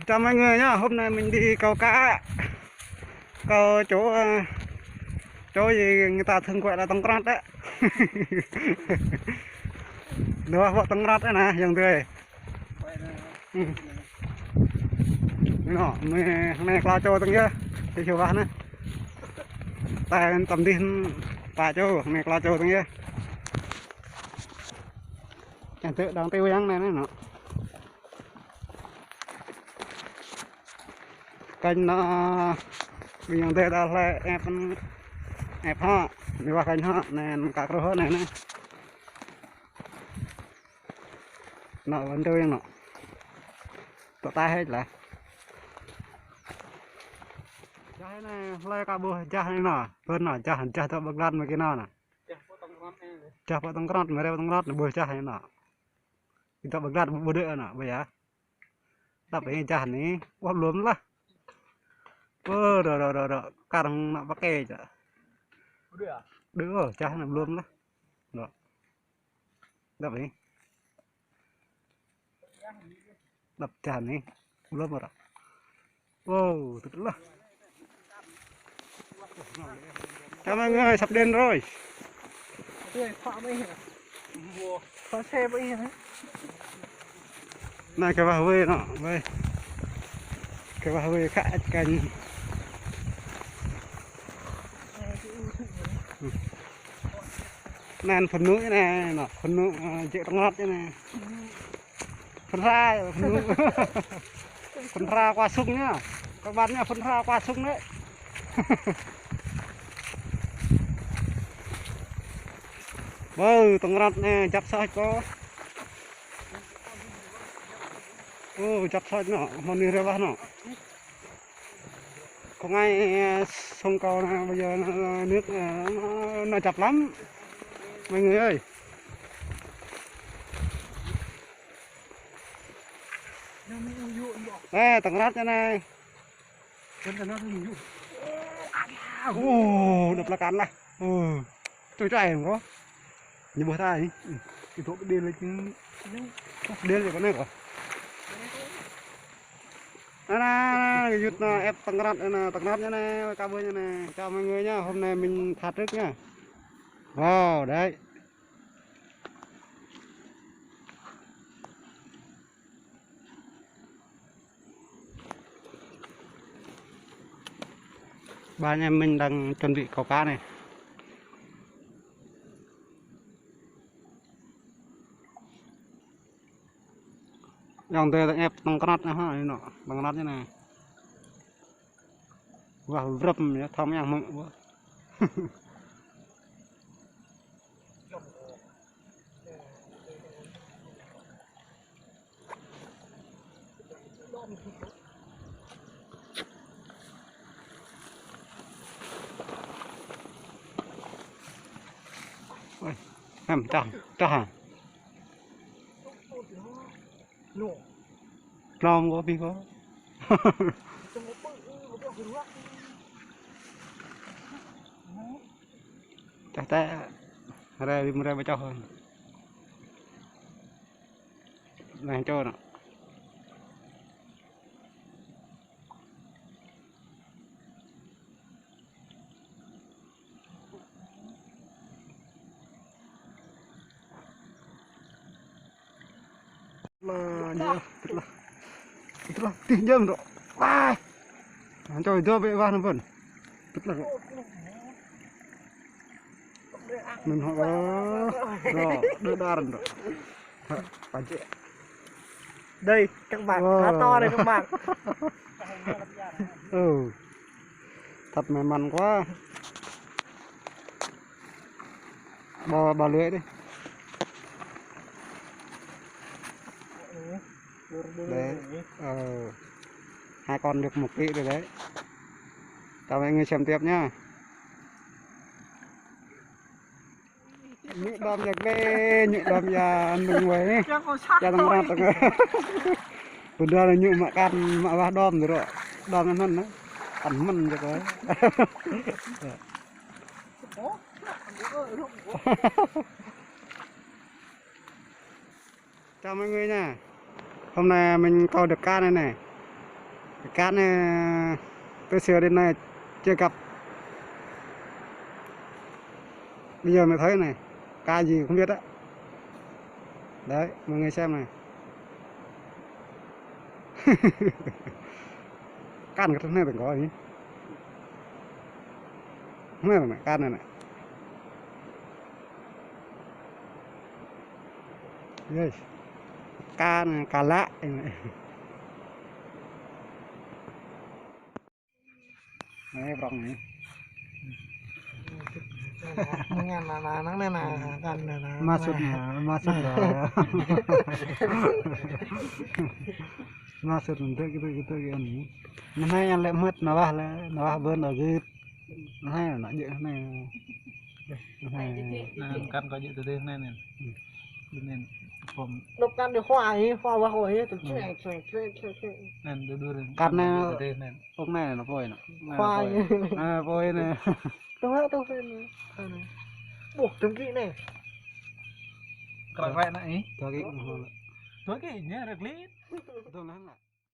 Chào mọi người nhá, hôm nay mình đi câu cá, câu chỗ gì người ta thường gọi là tông rát đấy. Đúng không, tông rát đấy nè, dòng tươi. Nó, hôm nay qua chỗ tông kia, đi chiều bán á. Tại tầm đi tại chỗ, hôm nay qua chỗ tông kia. Chẳng tự đang tiêu giang này nó. Kênh nó bây giờ đây là ép họ đi qua kênh họ này các rô này nè nó vẫn chơi nó tụi ta hết là trái này lấy cả bùa trái này nọ bên nọ trái tao bật lăn mấy cái nọ nè trái phải tông rát mấy đây tông rát bùa trái này nọ tao bật lăn bùa đỡ nọ bây giờ tập cái trái này quá lớn là rồi càng nó bắt kê chả đứa rồi trái này luôn đó rồi đập đi đập tràn đi luôn rồi wow thật là chào mọi người sắp đến rồi này cái bà huê nọ về cái bà huê khá cành nan phần núi này nọ phần núi chịu tăng ngọt thế này phần núi phần ra qua sung nhá các bạn nhá phần ra qua sung đấy. Tăng ngọt nè chặt soi có chặt soi nọ hôm nay ra bắt nọ không ai sông cầu nào bây giờ nước nó chặt lắm mọi người ơi. Đây tầng rát đây này đập là cắn này tôi chạy không có như bữa tay cái thuốc điên lên chứ điên rồi có này có cái dụt ép tầng rát như này cá bơi như này. Chào mọi người nhá, hôm nay mình thả trước nhá. Wow đấy ba anh em mình đang chuẩn bị câu cá này. Dòng tê ép tăng cát ha nó tăng cát như này vào rập thông nhang mộng quá. Em cho hả lom có bị có chắc té đây đi ra cho hơn này cho nè là tìm nhầm rồi à cho đưa về vào nó vẫn tức là mình họ rồi đưa đa rồi bạn chị đây các bạn khá to đây các bạn. Thật mềm mắn quá bò lưới đi đấy hai con được 1 kg rồi đấy. Chào mọi người xem tiếp nhá. Những đom nhạc bê những đom nhà đừng quấy cha tăng ra tăng vừa đưa là những mạ can mạ ba đom rồi đom ăn hơn đó ăn mần cho cái. Chào mọi người nha. hôm nay mình câu được cá này này. Cái cá này tôi sửa đến này chưa gặp. Bây giờ mới thấy này, cá gì không biết á. Đấy, mọi người xem này. Cá này này đừng có gì. Này này, cá này này. Đây. Cá này, cá lạ này. Đấy, rong này. Nghe là nắng này là gần là Masuk lah. Masuk untuk gitu ini. Nah yang lemot nawah ben lagi. Nah nak je nah. Nah, kan có những thứ này này nênผม นกกันเดี๋ยวควายว่าโอ้ยตัวแช่แช่ nên đưa đưa Karena đây này ốc này nó phôi nè. ควาย Phôi nè. ตัวเป็นบวกถึงกี่เนี่ย còn vậy này Cho cái tối cái nhá được lý tôi nói là